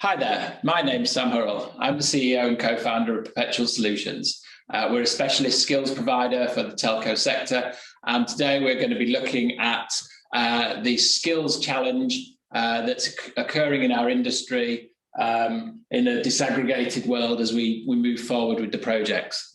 Hi there, my name's Sam Hurrell. I'm the CEO and co-founder of Perpetual Solutions. We're a specialist skills provider for the telco sector, and today we're going to be looking at the skills challenge that's occurring in our industry in a disaggregated world as we move forward with the projects.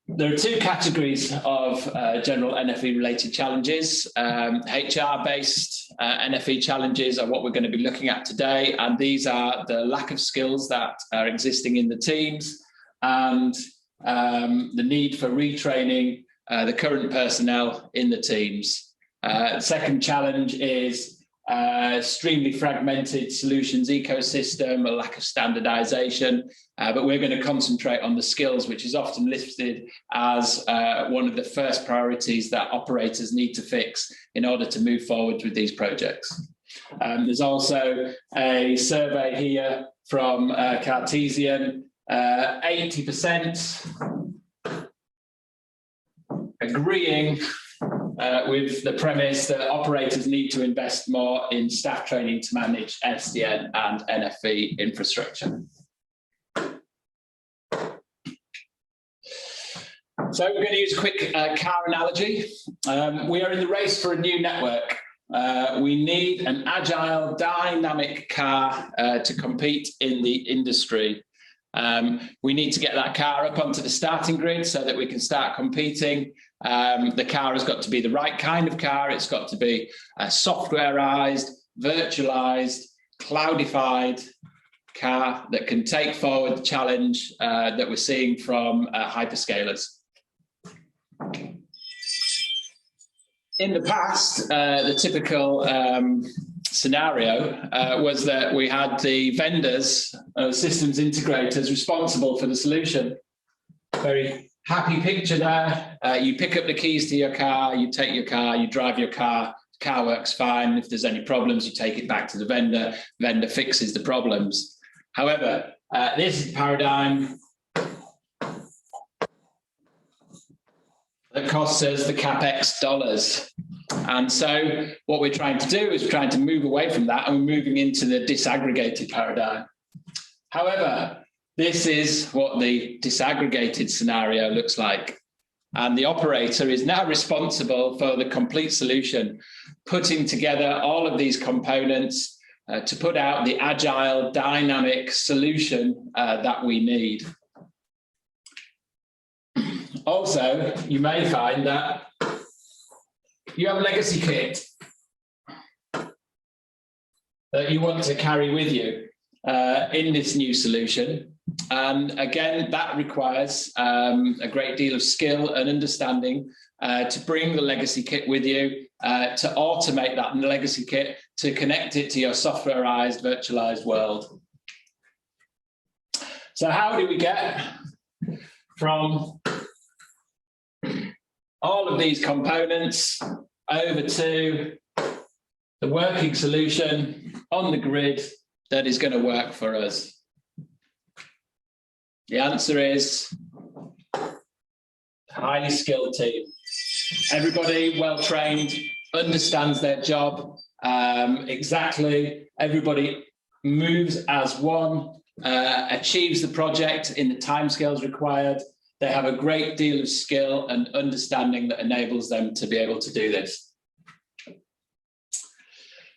There are two categories of general NFE-related challenges. HR-based NFE challenges are what we're going to be looking at today, and these are the lack of skills that are existing in the teams and the need for retraining the current personnel in the teams. The second challenge is extremely fragmented solutions ecosystem, a lack of standardization, but we're going to concentrate on the skills, which is often listed as one of the first priorities that operators need to fix in order to move forward with these projects. There's also a survey here from Cartesian, 80% agreeing with the premise that operators need to invest more in staff training to manage SDN and NFE infrastructure. So we're going to use a quick car analogy. We are in the race for a new network. We need an agile, dynamic car to compete in the industry. We need to get that car up onto the starting grid so that we can start competing. The car has got to be the right kind of car. It's got to be a softwareized, virtualized, cloudified car that can take forward the challenge that we're seeing from hyperscalers. In the past, the typical scenario was that we had the vendors, systems integrators responsible for the solution. Very happy picture there. You pick up the keys to your car, you take your car, you drive your car, the car works fine. If there's any problems, you take it back to the vendor fixes the problems. However, this is a paradigm that costs us the CapEx dollars. And so what we're trying to do is we're trying to move away from that, and we're moving into the disaggregated paradigm. However, this is what the disaggregated scenario looks like. And the operator is now responsible for the complete solution, putting together all of these components to put out the agile, dynamic solution that we need. Also, you may find that you have legacy kit that you want to carry with you in this new solution. And again, that requires a great deal of skill and understanding to bring the legacy kit with you, to automate that legacy kit, to connect it to your softwareized, virtualized world. So how do we get from all of these components over to the working solution on the grid that is going to work for us? The answer is a highly skilled team. Everybody well-trained, understands their job exactly. Everybody moves as one, achieves the project in the timescales required. They have a great deal of skill and understanding that enables them to be able to do this.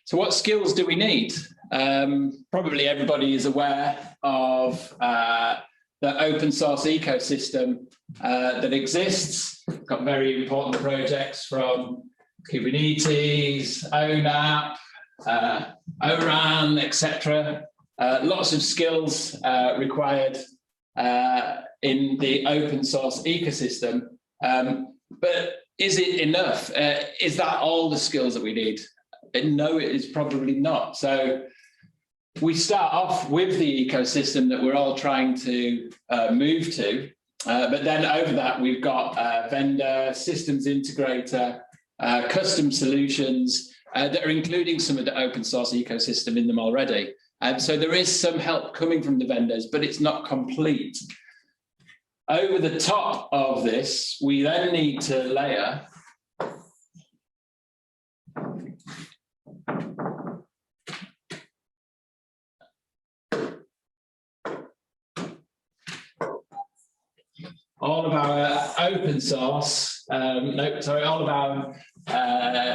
So what skills do we need? Probably everybody is aware of the open source ecosystem that exists. We've got very important projects from Kubernetes, ONAP, ORAN, etc. Lots of skills required in the open source ecosystem, but is it enough? Is that all the skills that we need? No, it is probably not. So we start off with the ecosystem that we're all trying to move to, but then over that we've got vendor, systems integrator, custom solutions that are including some of the open source ecosystem in them already. So there is some help coming from the vendors, but it's not complete. Over the top of this, we then need to layer all of our open source, all of our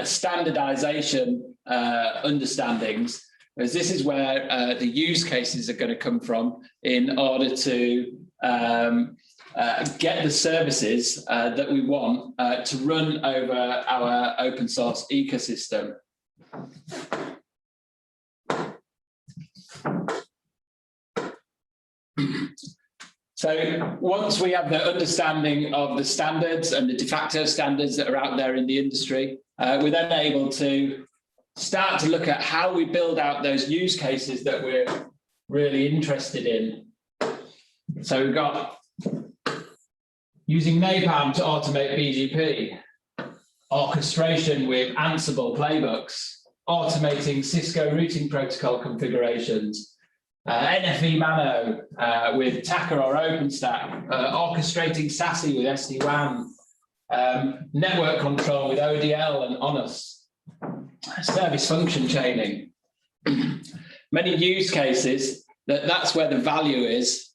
standardization understandings, as this is where the use cases are going to come from in order to get the services that we want to run over our open source ecosystem. So once we have the understanding of the standards and the de facto standards that are out there in the industry, we're then able to start to look at how we build out those use cases that we're really interested in. So we've got using Napalm to automate BGP, orchestration with Ansible playbooks, automating Cisco routing protocol configurations, NFV Mano with Taka or OpenStack, orchestrating SASE with SD-WAN, network control with ODL and ONUS, service function chaining. Many use cases, that's where the value is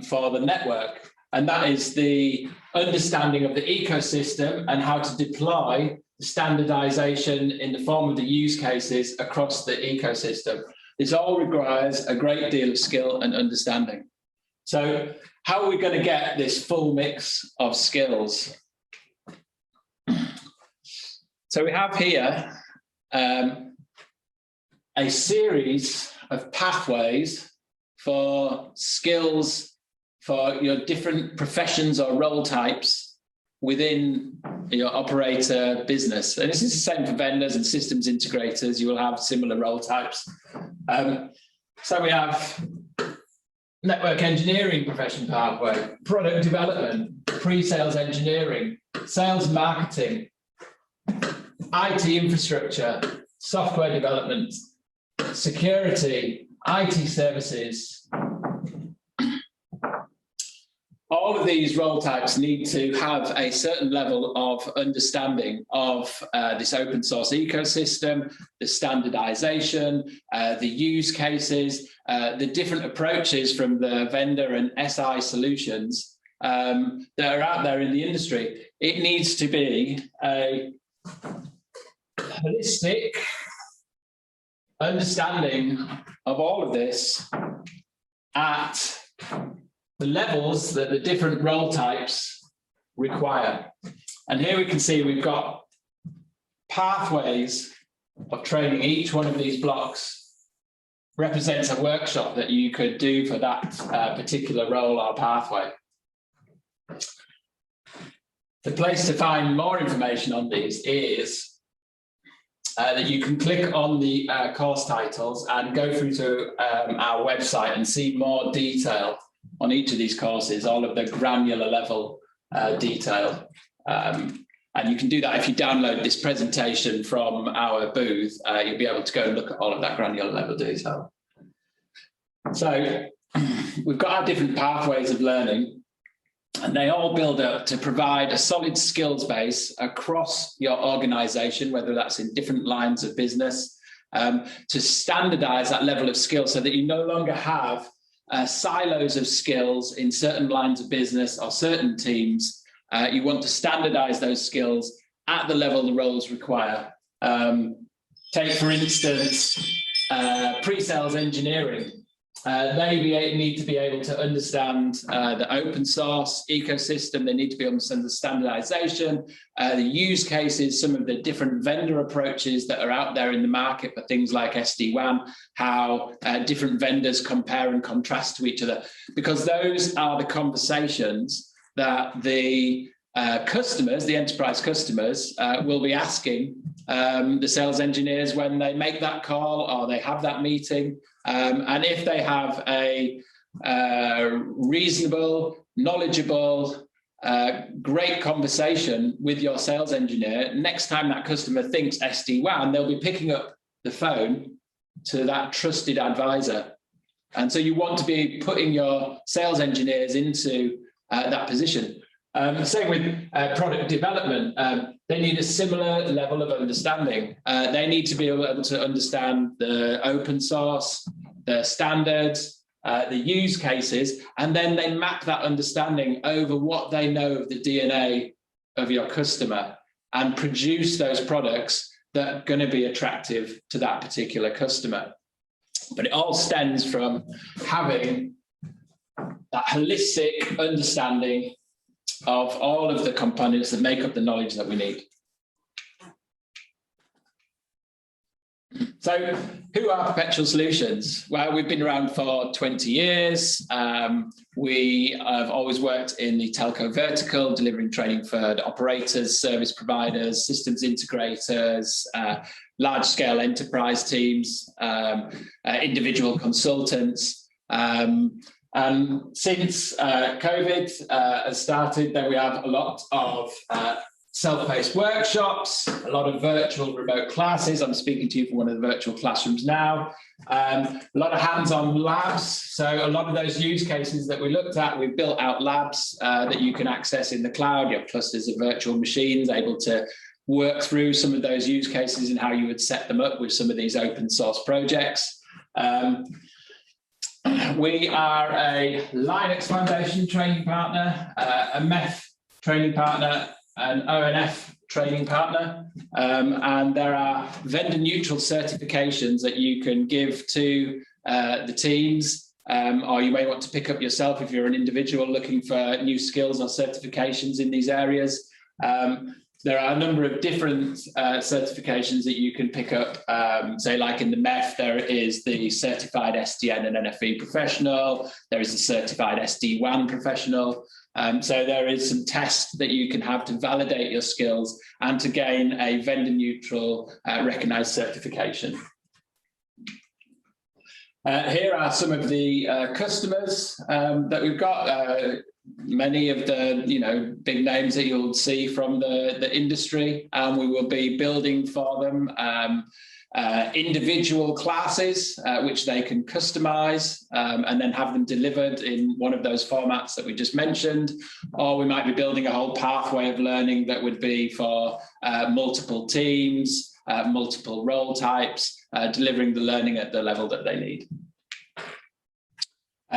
for the network, and that is the understanding of the ecosystem and how to deploy standardization in the form of the use cases across the ecosystem. This all requires a great deal of skill and understanding. So how are we going to get this full mix of skills? So we have here a series of pathways for skills for your different professions or role types within your operator business. And this is the same for vendors and systems integrators. You will have similar role types. So we have network engineering profession pathway, product development, pre-sales engineering, sales and marketing, IT infrastructure, software development, security, IT services. All of these role types need to have a certain level of understanding of this open source ecosystem, the standardization, the use cases, the different approaches from the vendor and SI solutions that are out there in the industry. It needs to be a holistic understanding of all of this at the levels that the different role types require. And here we can see we've got pathways of training. Each one of these blocks represents a workshop that you could do for that particular role or pathway. The place to find more information on these is that you can click on the course titles and go through to our website and see more detail on each of these courses, all of the granular level detail. And you can do that if you download this presentation from our booth. You'll be able to go and look at all of that granular level detail. So we've got our different pathways of learning, and they all build up to provide a solid skills base across your organization, whether that's in different lines of business, to standardize that level of skill so that you no longer have silos of skills in certain lines of business or certain teams. You want to standardize those skills at the level the roles require. Take, for instance, pre-sales engineering. They need to be able to understand the open source ecosystem. They need to be able to understand the standardization, the use cases, some of the different vendor approaches that are out there in the market for things like SD-WAN, how different vendors compare and contrast to each other, because those are the conversations that the customers, the enterprise customers, will be asking the sales engineers when they make that call or they have that meeting. And if they have a reasonable, knowledgeable, great conversation with your sales engineer, next time that customer thinks SD-WAN, they'll be picking up the phone to that trusted advisor. And so you want to be putting your sales engineers into that position. Same with product development. They need a similar level of understanding. They need to be able to understand the open source, the standards, the use cases, and then they map that understanding over what they know of the DNA of your customer and produce those products that are going to be attractive to that particular customer. But it all stems from having that holistic understanding of all of the components that make up the knowledge that we need. So who are Perpetual Solutions? Well, we've been around for 20 years. We have always worked in the telco vertical, delivering training for operators, service providers, systems integrators, large-scale enterprise teams, individual consultants. And since COVID has started, then we have a lot of self-paced workshops, a lot of virtual remote classes. I'm speaking to you from one of the virtual classrooms now. A lot of hands-on labs. So a lot of those use cases that we looked at, we've built out labs that you can access in the cloud. You have clusters of virtual machines able to work through some of those use cases and how you would set them up with some of these open source projects. We are a Linux Foundation training partner, a MEF training partner, an ONF training partner, and there are vendor neutral certifications that you can give to the teams, or you may want to pick up yourself if you're an individual looking for new skills or certifications in these areas. There are a number of different certifications that you can pick up. Say, like in the MEF, there is the Certified SDN and NFV Professional. There is the Certified SD-WAN Professional. So there is some tests that you can have to validate your skills and to gain a vendor-neutral recognized certification. Here are some of the customers that we've got. Many of the big names that you'll see from the industry, and we will be building for them individual classes which they can customize and then have them delivered in one of those formats that we just mentioned, or we might be building a whole pathway of learning that would be for multiple teams, multiple role types, delivering the learning at the level that they need.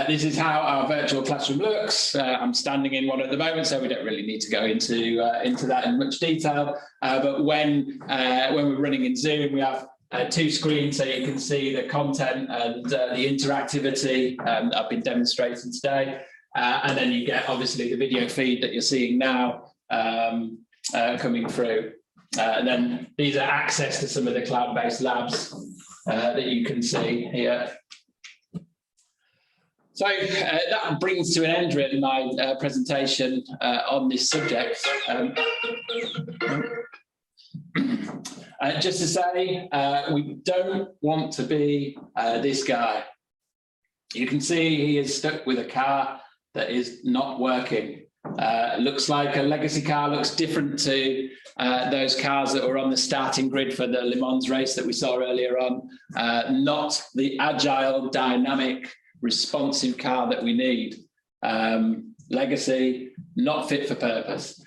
This is how our virtual classroom looks. I'm standing in one at the moment, so we don't really need to go into that in much detail. But when we're running in Zoom, we have two screens, so you can see the content and the interactivity that I've been demonstrating today. And then you get, obviously, the video feed that you're seeing now coming through. And then these are access to some of the cloud-based labs that you can see here. So that brings to an end really my presentation on this subject. Just to say, we don't want to be this guy. You can see he is stuck with a car that is not working. Looks like a legacy car, looks different to those cars that were on the starting grid for the Le Mans race that we saw earlier on. Not the agile, dynamic, responsive car that we need. Legacy, not fit for purpose.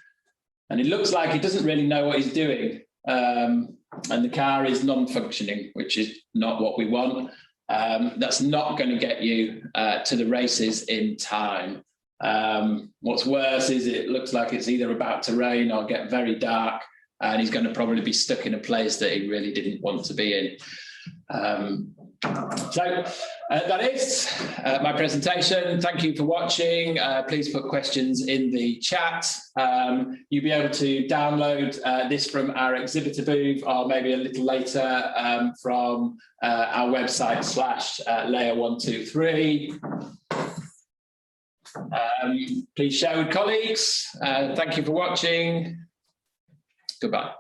And it looks like he doesn't really know what he's doing. And the car is non-functioning, which is not what we want. That's not going to get you to the races in time. What's worse is it looks like it's either about to rain or get very dark, and he's going to probably be stuck in a place that he really didn't want to be in. So that is my presentation. Thank you for watching. Please put questions in the chat. You'll be able to download this from our exhibitor booth, or maybe a little later from our website /Layer123. Please share with colleagues. Thank you for watching. Goodbye.